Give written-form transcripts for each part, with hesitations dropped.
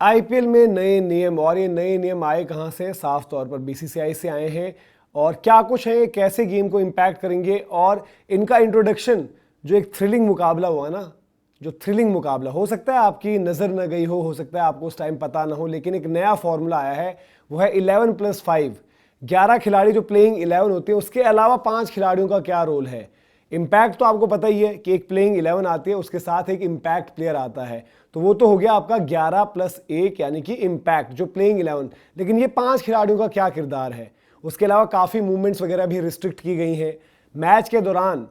IPL में नए नियम, और ये नए नियम आए कहाँ से? साफ तौर पर बीसीसीआई से आए हैं। और क्या कुछ है, कैसे गेम को इम्पैक्ट करेंगे, और इनका इंट्रोडक्शन, जो एक थ्रिलिंग मुकाबला हुआ ना, जो थ्रिलिंग मुकाबला, हो सकता है आपकी नज़र न गई हो सकता है आपको उस टाइम पता ना हो, लेकिन एक नया फॉर्मूला आया है, वो है 11+5। 11 खिलाड़ी जो प्लेइंग 11 होते हैं, उसके अलावा 5 खिलाड़ियों का क्या रोल है। इम्पैक्ट तो आपको पता ही है कि एक प्लेइंग 11 आती है, उसके साथ एक इम्पैक्ट प्लेयर आता है, तो वो तो हो गया आपका 11+1 यानी कि इम्पैक्ट जो प्लेइंग 11। लेकिन ये 5 खिलाड़ियों का क्या किरदार है? उसके अलावा काफ़ी मूवमेंट्स वगैरह भी रिस्ट्रिक्ट की गई हैं। मैच के दौरान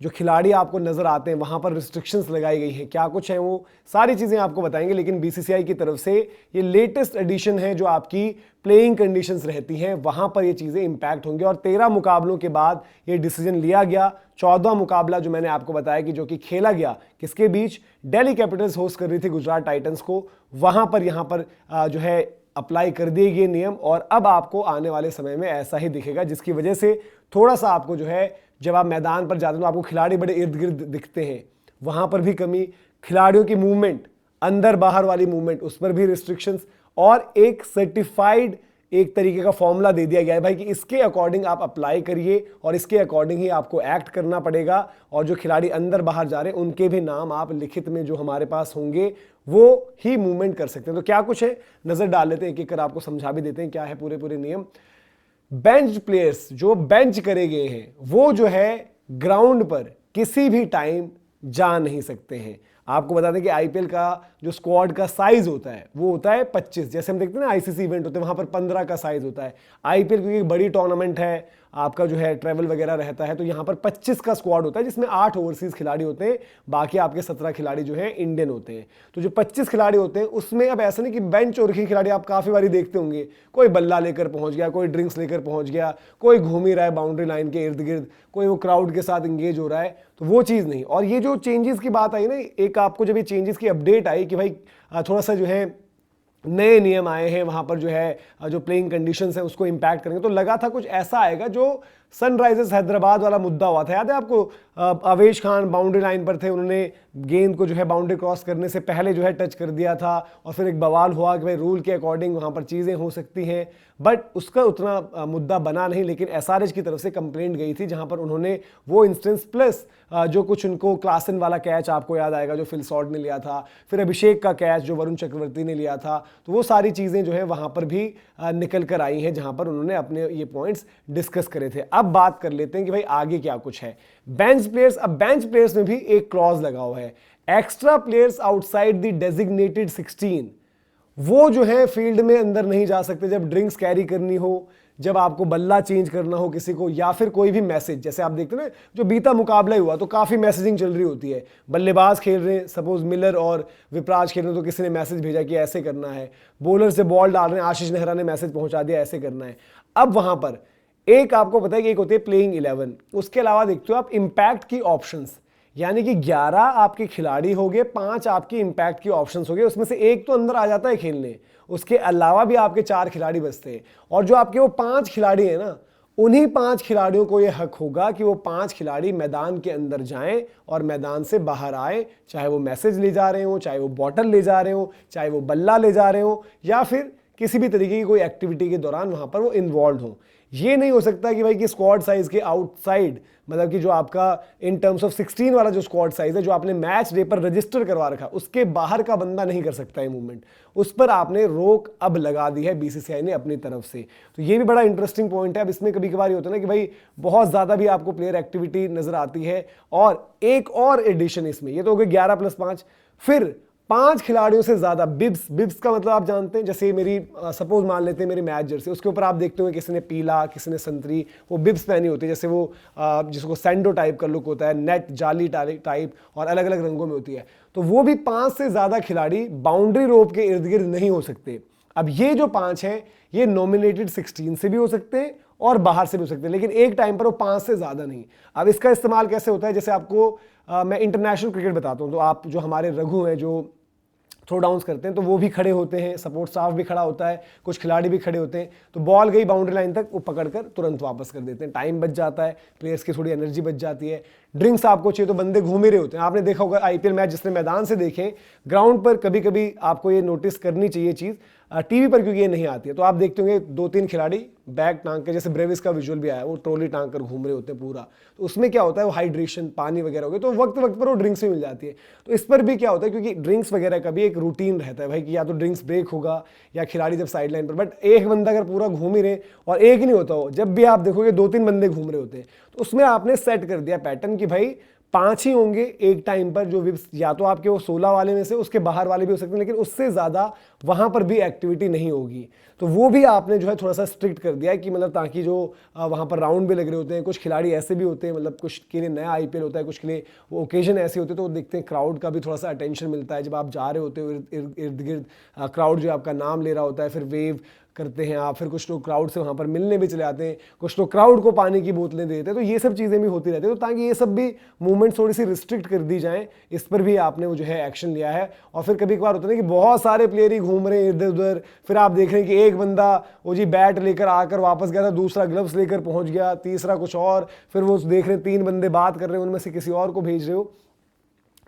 जो खिलाड़ी आपको नजर आते हैं वहां पर रिस्ट्रिक्शंस लगाई गई हैं, क्या कुछ है वो सारी चीजें आपको बताएंगे। लेकिन बीसीसीआई की तरफ से ये लेटेस्ट एडिशन है, जो आपकी प्लेइंग कंडीशंस रहती हैं वहां पर ये चीजें इंपैक्ट होंगी। और 13 मुकाबलों के बाद ये डिसीजन लिया गया। 14वां मुकाबला जो मैंने आपको बताया कि जो कि खेला गया किसके बीच, दिल्ली कैपिटल्स होस्ट कर रही थी गुजरात टाइटंस को, वहां पर यहां पर जो है अप्लाई कर दिए गए नियम। और अब आपको आने वाले समय में ऐसा ही दिखेगा, जिसकी वजह से थोड़ा सा आपको जो है, जब आप मैदान पर जाते हो तो आपको खिलाड़ी बड़े इर्द गिर्द दिखते हैं, वहां पर भी कमी, खिलाड़ियों की मूवमेंट, अंदर बाहर वाली मूवमेंट, उस पर भी रिस्ट्रिक्शंस, और एक सर्टिफाइड एक तरीके का फॉर्मूला दे दिया गया है भाई कि इसके अकॉर्डिंग आप अप्लाई करिए और इसके अकॉर्डिंग ही आपको एक्ट करना पड़ेगा। और जो खिलाड़ी अंदर बाहर जा रहे हैं उनके भी नाम आप लिखित में जो हमारे पास होंगे वो ही मूवमेंट कर सकते हैं। तो क्या कुछ है, नजर डाल लेते हैं, एक एक कर आपको समझा भी देते हैं क्या है पूरे पूरे नियम। बेंच प्लेयर्स जो बेंच करे गए हैं वो जो है ग्राउंड पर किसी भी टाइम जा नहीं सकते हैं। आपको बता दें कि आईपीएल का जो स्क्वाड का साइज होता है वो होता है 25, जैसे हम देखते हैं ना आईसीसी इवेंट होते हैं वहां पर 15 का साइज होता है। आईपीएल क्योंकि बड़ी टूर्नामेंट है, आपका जो है ट्रैवल वगैरह रहता है, तो यहां पर 25 का स्क्वाड होता है, जिसमें 8 ओवरसीज खिलाड़ी होते हैं, बाकी आपके 17 खिलाड़ी जो है इंडियन होते हैं। तो जो 25 खिलाड़ी होते हैं उसमें अब ऐसा नहीं कि बेंच और खिलाड़ी आप काफी बारी देखते होंगे, कोई बल्ला लेकर पहुंच गया, कोई ड्रिंक्स लेकर पहुंच गया, कोई घूम ही रहा है बाउंड्री लाइन के इर्द गिर्द, कोई वो क्राउड के साथ इंगेज हो रहा है, तो वो चीज नहीं। और ये जो चेंजेस की बात आई ना, एक आपको जब ये चेंजेस की अपडेट आई कि भाई थोड़ा सा जो है नए नियम आए हैं, वहां पर जो है जो प्लेइंग कंडीशंस हैं उसको इंपैक्ट करेंगे, तो लगा था कुछ ऐसा आएगा जो सनराइजर्स हैदराबाद वाला मुद्दा हुआ था, याद है आपको? अवेश खान बाउंड्री लाइन पर थे, उन्होंने गेंद को जो है बाउंड्री क्रॉस करने से पहले जो है टच कर दिया था, और फिर एक बवाल हुआ कि भाई रूल के अकॉर्डिंग वहां पर चीजें हो सकती हैं, बट उसका उतना मुद्दा बना नहीं। लेकिन एसआरएच की तरफ से कंप्लेंट गई थी, जहां पर उन्होंने वो इंस्टेंस प्लस जो कुछ उनको क्लासन वाला कैच आपको याद आएगा जो फिल सॉल्ट ने लिया था, फिर अभिषेक का कैच जो वरुण चक्रवर्ती ने लिया था, तो वो सारी चीजें जो है वहां पर भी निकल कर आई हैं, जहां पर उन्होंने अपने ये पॉइंट्स डिस्कस करे थे। अब बात कर लेते हैं कि भाई आगे क्या कुछ है। बेंच प्लेयर्स, अब बेंच प्लेयर्स में भी एक क्लॉज लगा हुआ है, extra players outside the designated 16, वो जो है फील्ड में अंदर नहीं जा सकते जब ड्रिंक्स कैरी करनी हो, जब आपको बल्ला चेंज करना हो किसी को, या फिर कोई भी मैसेज, जैसे आप देखते हैं ना जो बीता मुकाबला हुआ तो काफी मैसेजिंग चल रही होती है, बल्लेबाज खेल रहे हैं, सपोज मिलर और विपराज खेल रहे हैं तो किसी ने मैसेज भेजा कि ऐसे करना है, बॉलर से बॉल डाल रहे हैं, आशीष नेहरा ने मैसेज पहुंचा दिया ऐसे करना है। अब वहां पर एक आपको पता है कि एक होती है प्लेइंग 11, उसके अलावा देखते हो आप इंपैक्ट की ऑप्शंस, यानी कि 11 आपके खिलाड़ी हो गए, 5 आपकी इंपैक्ट की ऑप्शंस हो गए, उसमें से एक तो अंदर आ जाता है खेलने, उसके अलावा भी आपके 4 खिलाड़ी बचते हैं। और जो आपके वो 5 खिलाड़ी हैं ना, उन्हीं 5 खिलाड़ियों को यह हक होगा कि वो 5 खिलाड़ी मैदान के अंदर जाएं और मैदान से बाहर आए, चाहे वो मैसेज ले जा रहे हो, चाहे वो बॉटल ले जा रहे हो, चाहे वो बल्ला ले जा रहे हो, या फिर किसी भी तरीके की कोई एक्टिविटी के दौरान वहां पर वो इन्वॉल्व हो। ये नहीं हो सकता कि भाई कि स्क्वाड साइज के आउटसाइड, मतलब कि जो आपका इन टर्म्स ऑफ 16 वाला जो स्क्वाड साइज है जो आपने मैच डे पर रजिस्टर करवा रखा, उसके बाहर का बंदा नहीं कर सकता है मूवमेंट, उस पर आपने रोक अब लगा दी है बीसीसीआई ने अपनी तरफ से। तो ये भी बड़ा इंटरेस्टिंग पॉइंट है। अब इसमें कभी कभार ये होता है ना कि भाई बहुत ज्यादा भी आपको प्लेयर एक्टिविटी नजर आती है। और एक और एडिशन इसमें, ये तो हो गया 11+5, फिर 5 खिलाड़ियों से ज्यादा बिब्स, बिब्स का मतलब आप जानते हैं, जैसे मेरी सपोज मान लेते हैं मेरी मैच जर्सी, उसके ऊपर आप देखते हो किसी ने पीला किसी ने संतरी वो बिब्स पहनी होती है, जैसे वो जिसको सैंडो टाइप का लुक होता है, नेट जाली टाइप, और अलग अलग रंगों में होती है। तो वो भी 5 से ज्यादा खिलाड़ी बाउंड्री रोप के इर्द गिर्द नहीं हो सकते। अब ये जो 5 हैं ये नॉमिनेटेड 16 से भी हो सकते हैं और बाहर से भी हो सकते हैं, लेकिन एक टाइम पर वो 5 से ज्यादा नहीं। अब इसका इस्तेमाल कैसे होता है, जैसे आपको मैं इंटरनेशनल क्रिकेट बताता हूं, तो आप जो हमारे रघु हैं जो थ्रो डाउन्स करते हैं तो वो भी खड़े होते हैं, सपोर्ट स्टाफ भी खड़ा होता है, कुछ खिलाड़ी भी खड़े होते हैं, तो बॉल गई बाउंड्री लाइन तक वो पकड़कर तुरंत वापस कर देते हैं, टाइम बच जाता है, प्लेयर्स की थोड़ी एनर्जी बच जाती है। ड्रिंक्स आपको चाहिए तो बंदे घूम ही रहे होते हैं। आपने देखा होगा आईपीएल मैच जिसने मैदान से देखे, ग्राउंड पर कभी कभी आपको ये नोटिस करनी चाहिए चीज़, टीवी पर क्योंकि ये नहीं आती है, तो आप देखते होंगे 2-3 खिलाड़ी बैग टांग के, जैसे ब्रेविस का विजुअल भी आया, वो ट्रॉली टांग कर घूम रहे होते हैं पूरा, तो उसमें क्या होता है वो हाइड्रेशन, पानी वगैरह हो गया, तो वक्त वक्त पर वो ड्रिंक्स भी मिल जाती है। तो इस पर भी क्या होता है, क्योंकि ड्रिंक्स वगैरह का भी एक रूटीन रहता है भाई कि या तो ड्रिंक्स ब्रेक होगा या खिलाड़ी जब साइड लाइन पर, बट एक बंदा अगर पूरा घूम ही रहे, और एक नहीं होता हो, जब भी आप देखोगे 2-3 बंदे घूम रहे होते हैं, तो उसमें आपने सेट कर दिया पैटर्न कि भाई 5 ही होंगे एक टाइम पर जो विप्स, या तो आपके वो 16 वाले में से उसके बाहर वाले भी हो सकते हैं, लेकिन उससे ज़्यादा वहाँ पर भी एक्टिविटी नहीं होगी। तो वो भी आपने जो है थोड़ा सा स्ट्रिक्ट कर दिया है कि मतलब ताकि जो वहाँ पर राउंड भी लग रहे होते हैं, कुछ खिलाड़ी ऐसे भी होते हैं, मतलब कुछ के लिए नया आईपीएल होता है, कुछ के लिए वो ओकेजन ऐसे होते हैं, तो वो देखते हैं क्राउड का भी थोड़ा सा अटेंशन मिलता है, जब आप जा रहे होते हो इर्द गिर्द क्राउड जो आपका नाम ले रहा होता है, फिर वेव करते हैं आप, फिर कुछ लोग क्राउड से वहाँ पर मिलने भी चले आते हैं, कुछ लोग क्राउड को पानी की बोतलें देते हैं, तो ये सब चीज़ें भी होती रहती है। तो ताकि ये सब भी मूवमेंट थोड़ी सी रिस्ट्रिक्ट कर दी जाए, इस पर भी आपने वो जो है एक्शन लिया है। और फिर कभी कभार होता है ना कि बहुत सारे प्लेयर ही घूम रहे हैं इधर उधर, फिर आप देख रहे हैं कि एक बंदा वो जी बैट लेकर आकर वापस गया था, दूसरा ग्लव्स लेकर पहुंच गया, तीसरा कुछ और, फिर वो देख रहे हैं 3 बंदे बात कर रहे हैं, उनमें से किसी और को भेज रहे हो।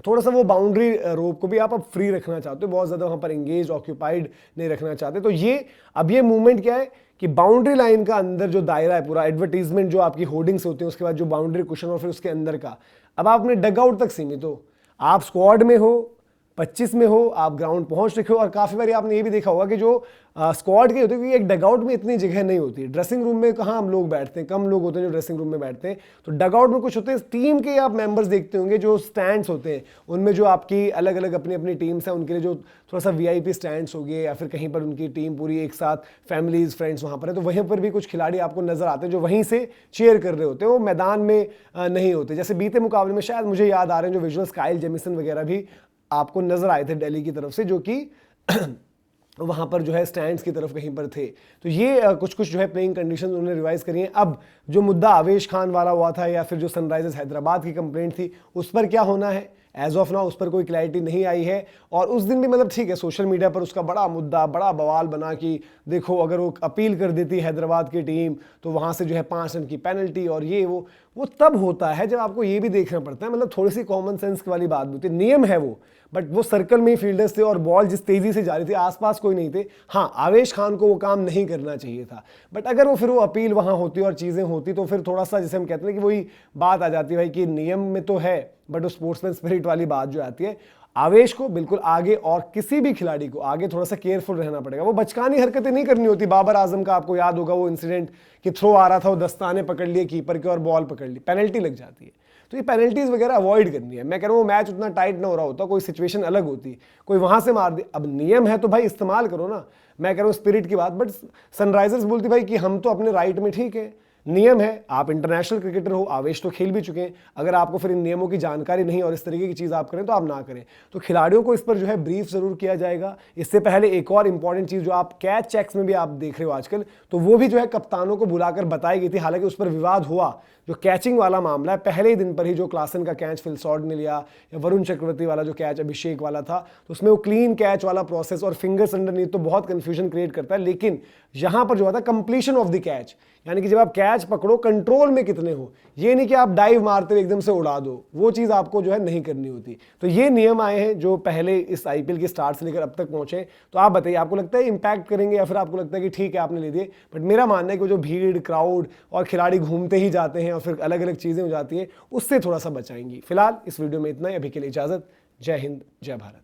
थोड़ा सा वो बाउंड्री रोप को भी आप अब फ्री रखना चाहते हो, बहुत ज़्यादा वहाँ पर एंगेज ऑक्यूपाइड नहीं रखना चाहते। तो ये अब ये मूवमेंट क्या है कि बाउंड्री लाइन का अंदर जो दायरा है पूरा, एडवर्टीजमेंट जो आपकी होर्डिंग्स होती हैं, उसके बाद जो बाउंड्री कुशन और फिर उसके अंदर का, अब आप अपने डगआउट तक सीमित हो। आप स्क्वाड में हो, 25 में हो, आप ग्राउंड पहुंच रखे हो, और काफ़ी बार आपने ये भी देखा होगा कि जो स्क्वाड के होते हैं, क्योंकि एक डगआउट में इतनी जगह नहीं होती, ड्रेसिंग रूम में कहाँ हम लोग बैठते हैं, कम लोग होते हैं जो ड्रेसिंग रूम में बैठते हैं, तो डगआउट में कुछ होते हैं टीम के आप मेंबर्स देखते होंगे जो स्टैंड्स होते हैं, उनमें जो आपकी अलग अलग अपनी अपनी टीम्स हैं, उनके लिए जो थोड़ा सा वीआईपी स्टैंड्स हो गए, या फिर कहीं पर उनकी टीम पूरी एक साथ फैमिलीज फ्रेंड्स वहाँ पर है, तो वहीं पर भी कुछ खिलाड़ी आपको नजर आते हैं जो वहीं से चीयर कर रहे होते हैं, वो मैदान में नहीं होते। जैसे बीते मुकाबले में शायद मुझे याद आ रहे हैं जो विजुअल्स, काइल जेमिसन वगैरह भी आपको नजर आए थे दिल्ली की तरफ से, जो कि वहाँ पर जो है स्टैंड्स की तरफ कहीं पर थे। तो ये कुछ कुछ जो है प्लेइंग कंडीशंस उन्होंने रिवाइज करी हैं। अब जो मुद्दा आवेश खान वाला हुआ था, या फिर जो सनराइजर्स हैदराबाद की कंप्लेंट थी, उस पर क्या होना है, एज ऑफ नाउ उस पर कोई क्लैरिटी नहीं आई है। और उस दिन भी मतलब ठीक है, सोशल मीडिया पर उसका बड़ा मुद्दा, बड़ा बवाल बना कि देखो अगर वो अपील कर देती हैदराबाद की टीम तो वहाँ से जो है 5 रन की पेनल्टी, और ये वो तब होता है जब आपको ये भी देखना पड़ता है, मतलब थोड़ी सी कॉमन सेंस वाली बात भी होती है। नियम है वो, बट वो सर्कल में ही फील्डर्स थे और बॉल जिस तेजी से जा रही थी, आसपास कोई नहीं थे। हाँ, आवेश खान को वो काम नहीं करना चाहिए था, बट अगर वो फिर वो अपील वहाँ होती और चीज़ें होती तो फिर थोड़ा सा, जैसे हम कहते हैं कि वही बात आ जाती है भाई कि नियम में तो है, बट वो स्पोर्ट्समैन स्पिरिट वाली बात जो आती है, आवेश को बिल्कुल आगे, और किसी भी खिलाड़ी को आगे थोड़ा सा केयरफुल रहना पड़ेगा। वो बचकानी हरकतें नहीं करनी होती। बाबर आजम का आपको याद होगा वो इंसिडेंट कि थ्रो आ रहा था, वो दस्ताने पकड़ लिए कीपर के और बॉल पकड़ ली, पेनल्टी लग जाती है। तो ये पेनल्टीज वगैरह अवॉइड करनी है। मैं कह रहा हूँ वो मैच उतना टाइट ना हो रहा होता, कोई सिचुएशन अलग होती, कोई वहां से मार दे। अब नियम है तो भाई इस्तेमाल करो ना, मैं कह रहा हूँ स्पिरिट की बात। बट सनराइजर्स बोलती भाई कि हम तो अपने राइट में ठीक है, नियम है, आप इंटरनेशनल क्रिकेटर हो, आवेश तो खेल भी चुके हैं, अगर आपको फिर इन नियमों की जानकारी नहीं और इस तरीके की चीज़ आप करें तो आप ना करें। तो खिलाड़ियों को इस पर जो है ब्रीफ जरूर किया जाएगा। इससे पहले एक और इंपॉर्टेंट चीज़ जो आप कैच चेक्स में भी आप देख रहे हो आजकल, तो वो भी जो है कप्तानों को बुलाकर बताई गई थी। हालांकि उस पर विवाद हुआ, जो कैचिंग वाला मामला है, पहले ही दिन पर ही जो क्लासन का कैच फिल सॉर्ड ने लिया, या वरुण चक्रवर्ती वाला जो कैच अभिषेक वाला था, तो उसमें वो क्लीन कैच वाला प्रोसेस और फिंगर्स अंडरनीथ तो बहुत कंफ्यूजन क्रिएट करता है। लेकिन यहां पर जो आता है कंप्लीशन ऑफ द कैच, यानी कि जब आप कैच पकड़ो कंट्रोल में कितने हो, ये नहीं कि आप डाइव मारते हुए एकदम से उड़ा दो, वो चीज़ आपको जो है नहीं करनी होती। तो ये नियम आए हैं जो पहले इस आईपीएल की स्टार्ट से लेकर अब तक पहुंचे। तो आप बताइए, आपको लगता है इंपैक्ट करेंगे, या फिर आपको लगता है कि ठीक है आपने ले दिए? बट मेरा मानना है कि जो भीड़, क्राउड और खिलाड़ी घूमते ही जाते हैं और फिर अलग अलग चीज़ें हो जाती हैं, उससे थोड़ा सा बचाएंगी। फिलहाल इस वीडियो में इतना ही, अभी के लिए इजाज़त। जय हिंद, जय भारत।